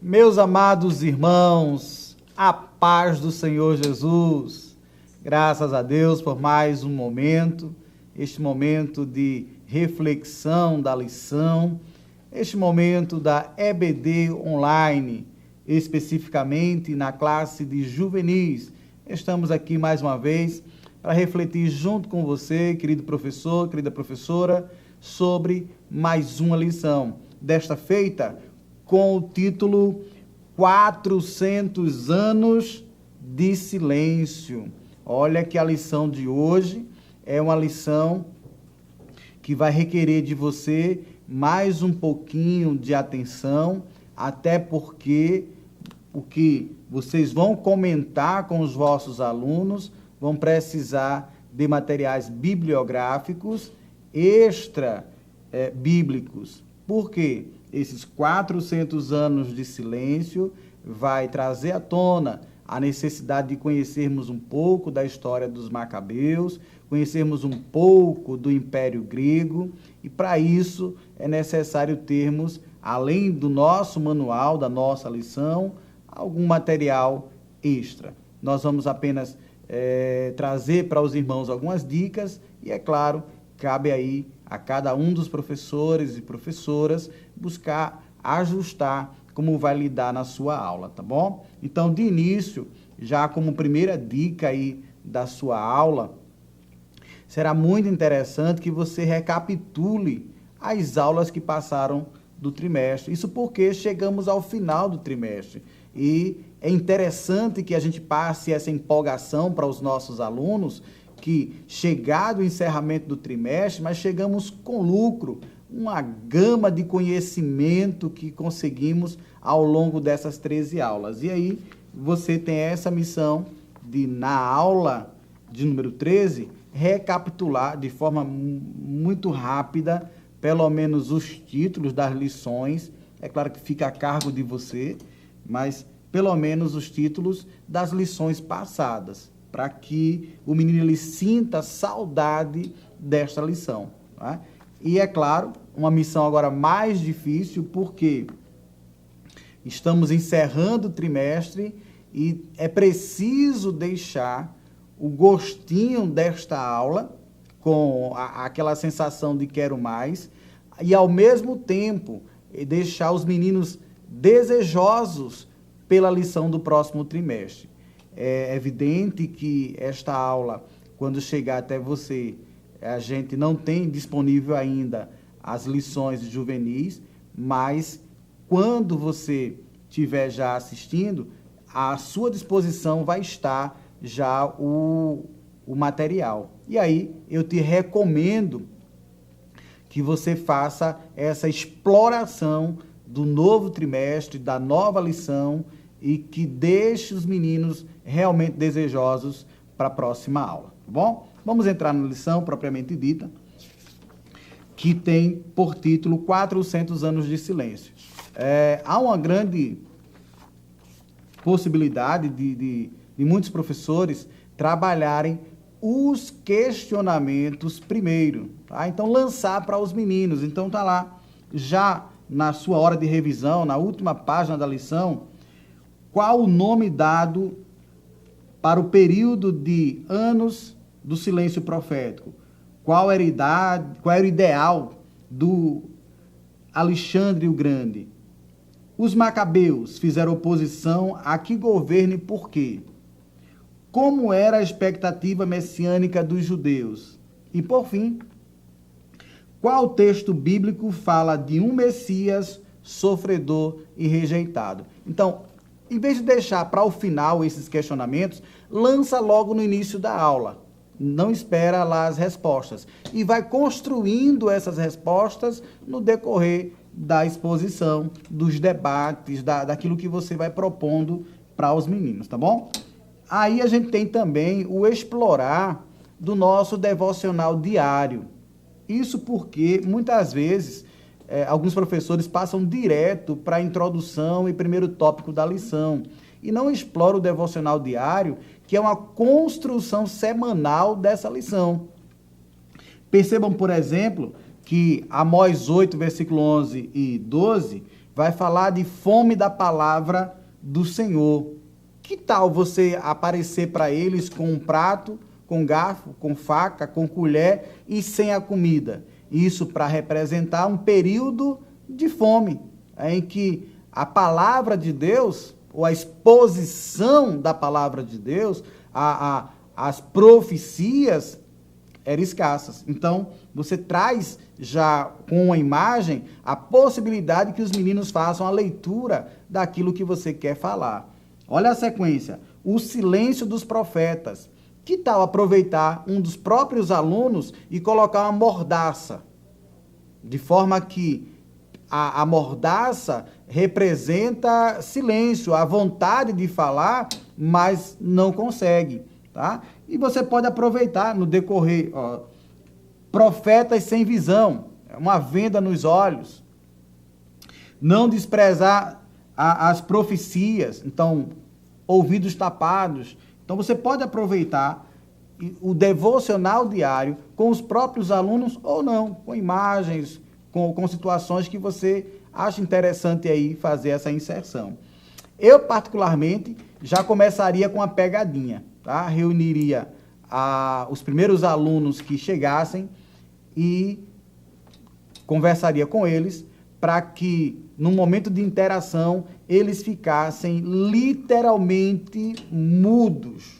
Meus amados irmãos, a paz do Senhor Jesus. Graças a Deus por mais um momento, este momento de reflexão da lição, este momento da EBD online, especificamente na classe de juvenis. Estamos aqui mais uma vez para refletir junto com você, querido professor, querida professora, sobre mais uma lição. Desta feita, com o título 400 anos de silêncio. Olha que a lição de hoje é uma lição que vai requerer de você mais um pouquinho de atenção, até porque o que vocês vão comentar com os vossos alunos vão precisar de materiais bibliográficos extra-bíblicos. Por quê? Esses 400 anos de silêncio vai trazer à tona a necessidade de conhecermos um pouco da história dos Macabeus, conhecermos um pouco do Império Grego, e para isso é necessário termos, além do nosso manual, da nossa lição, algum material extra. Nós vamos apenas trazer para os irmãos algumas dicas e, é claro, cabe aí a cada um dos professores e professoras buscar ajustar como vai lidar na sua aula, tá bom? Então, de início, já como primeira dica aí da sua aula, será muito interessante que você recapitule as aulas que passaram do trimestre. Isso porque chegamos ao final do trimestre e é interessante que a gente passe essa empolgação para os nossos alunos, que chegado o encerramento do trimestre, mas chegamos com lucro, uma gama de conhecimento que conseguimos ao longo dessas 13 aulas. E aí você tem essa missão de, na aula de número 13, recapitular de forma muito rápida, pelo menos os títulos das lições. É claro que fica a cargo de você, mas pelo menos os títulos das lições passadas, para que o menino ele sinta saudade desta lição. Tá? E é claro, uma missão agora mais difícil, porque estamos encerrando o trimestre e é preciso deixar o gostinho desta aula, com aquela sensação de quero mais, e ao mesmo tempo deixar os meninos desejosos pela lição do próximo trimestre. É evidente que esta aula, quando chegar até você, a gente não tem disponível ainda as lições de juvenis, mas quando você estiver já assistindo, à sua disposição vai estar já o material. E aí eu te recomendo que você faça essa exploração do novo trimestre, da nova lição, e que deixe os meninos realmente desejosos para a próxima aula, tá bom? Vamos entrar na lição propriamente dita, que tem por título 400 anos de silêncio. Há uma grande possibilidade de muitos professores trabalharem os questionamentos primeiro, tá? Então, lançar para os meninos. Então, tá lá, já na sua hora de revisão, na última página da lição, qual o nome dado para o período de anos do silêncio profético? Qual era o ideal do Alexandre o Grande? Os Macabeus fizeram oposição a que governo e por quê? Como era a expectativa messiânica dos judeus? E, por fim, qual texto bíblico fala de um Messias sofredor e rejeitado? Então, em vez de deixar para o final esses questionamentos, lança logo no início da aula. Não espera lá as respostas. E vai construindo essas respostas no decorrer da exposição, dos debates, daquilo que você vai propondo para os meninos, tá bom? Aí a gente tem também o explorar do nosso devocional diário. Isso porque, muitas vezes, alguns professores passam direto para a introdução e primeiro tópico da lição e não exploram o devocional diário, que é uma construção semanal dessa lição. Percebam, por exemplo, que Amós 8, versículo 11 e 12, vai falar de fome da palavra do Senhor. Que tal você aparecer para eles com um prato, com garfo, com faca, com colher e sem a comida? Isso para representar um período de fome, em que a palavra de Deus, ou a exposição da palavra de Deus, as profecias eram escassas. Então, você traz já com a imagem a possibilidade que os meninos façam a leitura daquilo que você quer falar. Olha a sequência. O silêncio dos profetas. Que tal aproveitar um dos próprios alunos e colocar uma mordaça? De forma que a mordaça representa silêncio, a vontade de falar, mas não consegue, tá? E você pode aproveitar no decorrer, profetas sem visão, uma venda nos olhos. Não desprezar as profecias, então, ouvidos tapados. Então, você pode aproveitar o devocional diário com os próprios alunos ou não, com imagens, com situações que você acha interessante aí fazer essa inserção. Eu, particularmente, já começaria com a pegadinha, tá? Reuniria os primeiros alunos que chegassem e conversaria com eles para que, no momento de interação, eles ficassem literalmente mudos.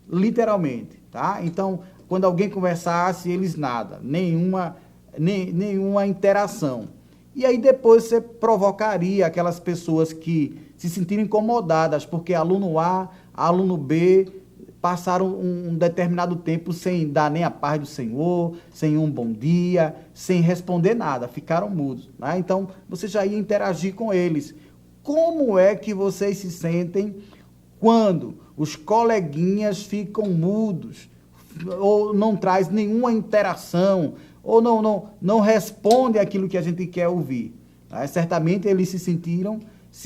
Literalmente, tá? Então, quando alguém conversasse, eles nada, nenhuma interação. E aí depois você provocaria aquelas pessoas que se sentiram incomodadas, porque aluno A, aluno B passaram um determinado tempo sem dar nem a paz do Senhor, sem um bom dia, sem responder nada, ficaram mudos, né? Então, você já ia interagir com eles. Como é que vocês se sentem quando os coleguinhas ficam mudos, ou não traz nenhuma interação, ou não responde aquilo que a gente quer ouvir? Tá? Certamente eles se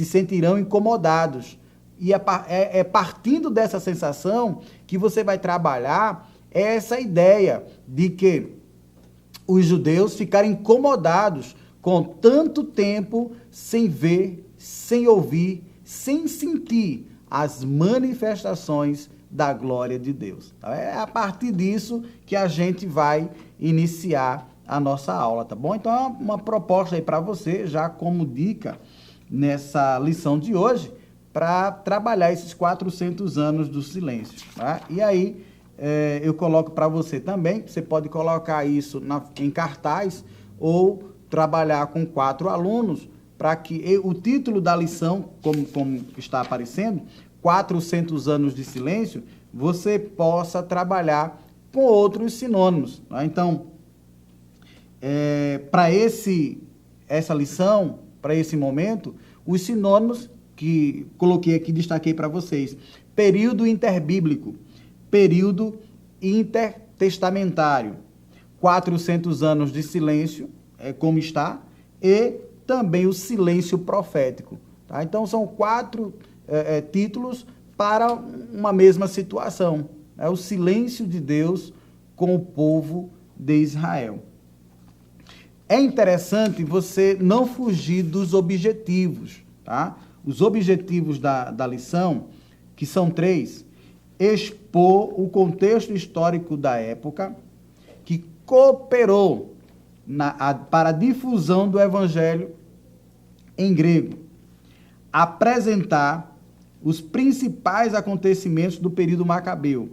sentirão incomodados. E é partindo dessa sensação que você vai trabalhar essa ideia de que os judeus ficaram incomodados com tanto tempo sem ver, sem ouvir, sem sentir as manifestações da glória de Deus. É a partir disso que a gente vai iniciar a nossa aula, tá bom? Então é uma proposta aí para você, já como dica nessa lição de hoje, para trabalhar esses 400 anos do silêncio, tá? E aí eu coloco para você também, você pode colocar isso em cartaz ou trabalhar com 4 alunos, para que o título da lição, como está aparecendo, 400 anos de silêncio, você possa trabalhar com outros sinônimos, tá? Então, para essa lição, para esse momento, os sinônimos que coloquei aqui, destaquei para vocês: período interbíblico, período intertestamentário, 400 anos de silêncio, como está, e também o silêncio profético, tá? Então, são 4 títulos para uma mesma situação, né? O silêncio de Deus com o povo de Israel. É interessante você não fugir dos objetivos, tá? Os objetivos da lição, que são 3, expor o contexto histórico da época que cooperou para a difusão do evangelho em grego, apresentar os principais acontecimentos do período macabeu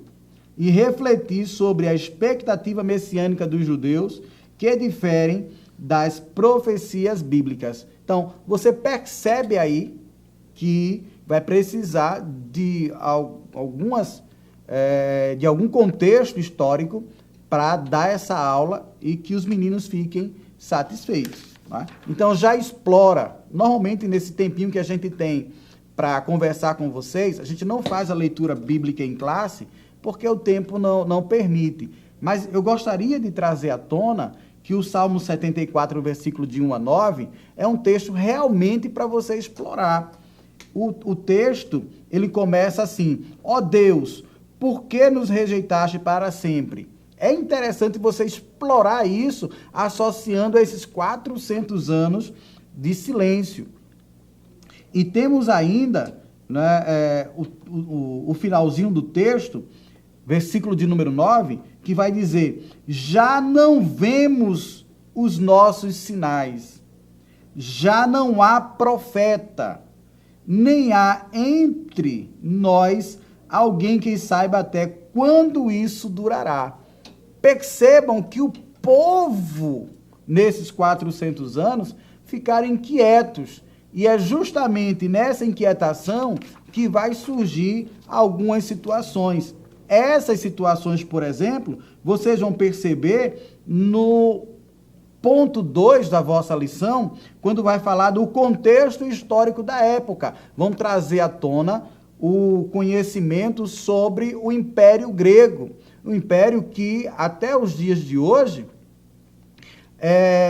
e refletir sobre a expectativa messiânica dos judeus que diferem das profecias bíblicas. Então, você percebe aí que vai precisar de algum contexto histórico para dar essa aula e que os meninos fiquem satisfeitos, tá? Então, já explora. Normalmente, nesse tempinho que a gente tem para conversar com vocês, a gente não faz a leitura bíblica em classe, porque o tempo não permite. Mas eu gostaria de trazer à tona que o Salmo 74, versículo de 1 a 9, é um texto realmente para você explorar. O texto, ele começa assim: ó Deus, por que nos rejeitaste para sempre? É interessante você explorar isso, associando a esses 400 anos de silêncio. E temos ainda, né, o finalzinho do texto, versículo de número 9, que vai dizer: já não vemos os nossos sinais, já não há profeta, nem há entre nós alguém que saiba até quando isso durará. Percebam que o povo, nesses 400 anos, ficaram inquietos. E é justamente nessa inquietação que vai surgir algumas situações. Essas situações, por exemplo, vocês vão perceber no ponto 2 da vossa lição, quando vai falar do contexto histórico da época. Vão trazer à tona o conhecimento sobre o Império Grego. O império que, até os dias de hoje,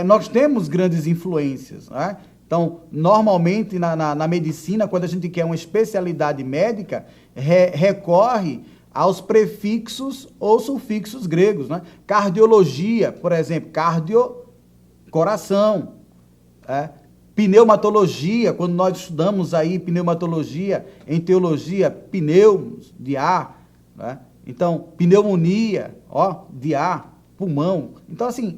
nós temos grandes influências, né? Então, normalmente, na medicina, quando a gente quer uma especialidade médica, recorre aos prefixos ou sufixos gregos, né? Cardiologia, por exemplo, cardio, coração. Pneumatologia, quando nós estudamos aí pneumatologia, em teologia, pneus, de ar, né? Então, pneumonia, de ar, pulmão. Então, assim,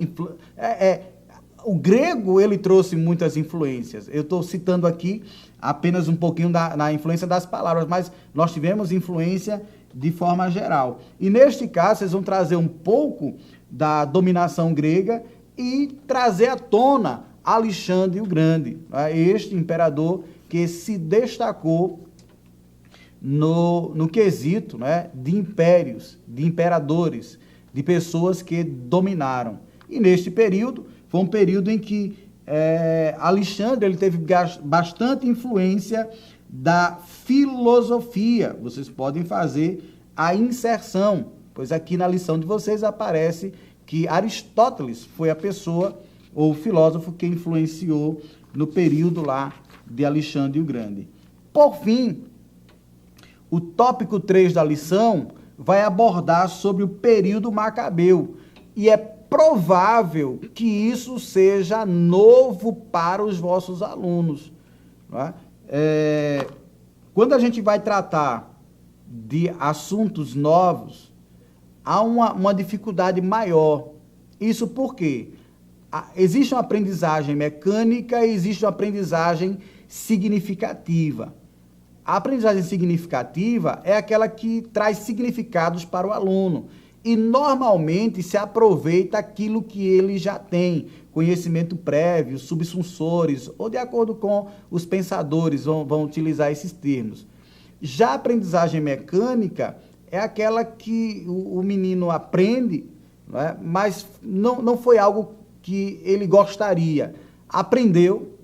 o grego, ele trouxe muitas influências. Eu estou citando aqui apenas um pouquinho na influência das palavras, mas nós tivemos influência de forma geral. E neste caso, vocês vão trazer um pouco da dominação grega e trazer à tona Alexandre o Grande, este imperador que se destacou no quesito, né, de impérios, de imperadores, de pessoas que dominaram. E neste período, foi um período em que Alexandre ele teve bastante influência da filosofia. Vocês podem fazer a inserção, pois aqui na lição de vocês aparece que Aristóteles foi a pessoa ou o filósofo que influenciou no período lá de Alexandre o Grande. Por fim, o tópico 3 da lição vai abordar sobre o período macabeu. E é provável que isso seja novo para os vossos alunos. Não é? Quando a gente vai tratar de assuntos novos, há uma dificuldade maior. Isso por quê? Existe uma aprendizagem mecânica e existe uma aprendizagem significativa. A aprendizagem significativa é aquela que traz significados para o aluno e normalmente se aproveita aquilo que ele já tem, conhecimento prévio, subsunsores, ou de acordo com os pensadores vão utilizar esses termos. Já a aprendizagem mecânica é aquela que o menino aprende, não é? Mas não foi algo que ele gostaria. Aprendeu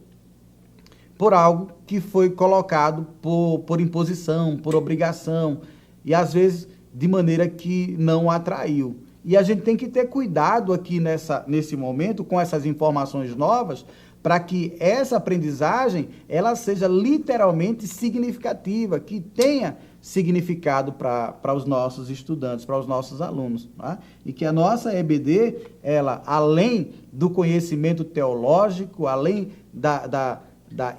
por algo que foi colocado por imposição, por obrigação, e às vezes de maneira que não atraiu. E a gente tem que ter cuidado aqui nesse momento, com essas informações novas, para que essa aprendizagem ela seja literalmente significativa, que tenha significado para os nossos estudantes, para os nossos alunos. Tá? E que a nossa EBD, ela, além do conhecimento teológico, além da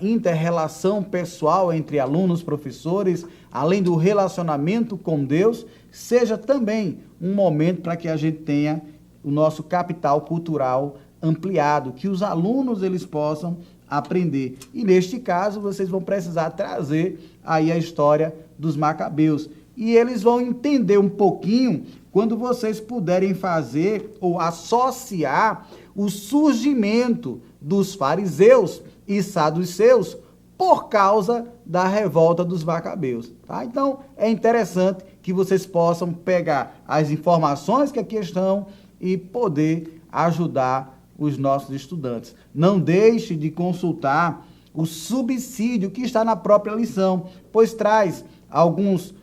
inter-relação pessoal entre alunos, professores, além do relacionamento com Deus, seja também um momento para que a gente tenha o nosso capital cultural ampliado, que os alunos eles possam aprender. E neste caso, vocês vão precisar trazer aí a história dos macabeus. E eles vão entender um pouquinho quando vocês puderem fazer ou associar o surgimento dos fariseus e saduceus por causa da revolta dos macabeus. Tá? Então, é interessante que vocês possam pegar as informações que aqui estão e poder ajudar os nossos estudantes. Não deixe de consultar o subsídio que está na própria lição, pois traz alguns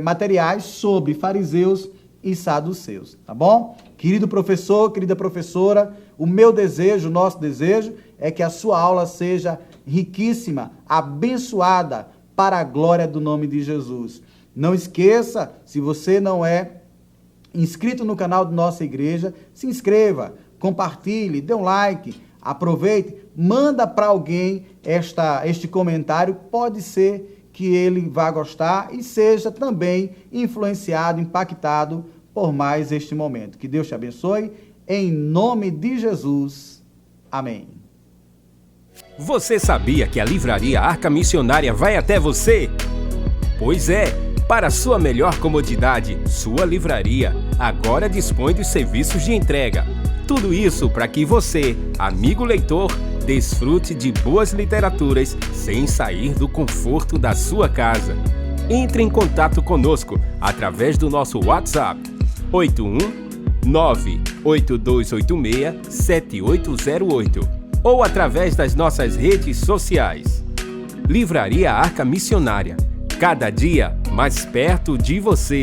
materiais sobre fariseus e saduceus, tá bom? Querido professor, querida professora, o meu desejo, o nosso desejo é que a sua aula seja riquíssima, abençoada para a glória do nome de Jesus. Não esqueça, se você não é inscrito no canal da nossa igreja, se inscreva, compartilhe, dê um like, Aproveite, manda para alguém este comentário, pode ser que ele vá gostar e seja também influenciado, impactado por mais este momento. Que Deus te abençoe, em nome de Jesus. Amém. Você sabia que a Livraria Arca Missionária vai até você? Pois é, para sua melhor comodidade, sua livraria agora dispõe dos serviços de entrega. Tudo isso para que você, amigo leitor, desfrute de boas literaturas sem sair do conforto da sua casa. Entre em contato conosco através do nosso WhatsApp 81982867808 ou através das nossas redes sociais. Livraria Arca Missionária, cada dia mais perto de você.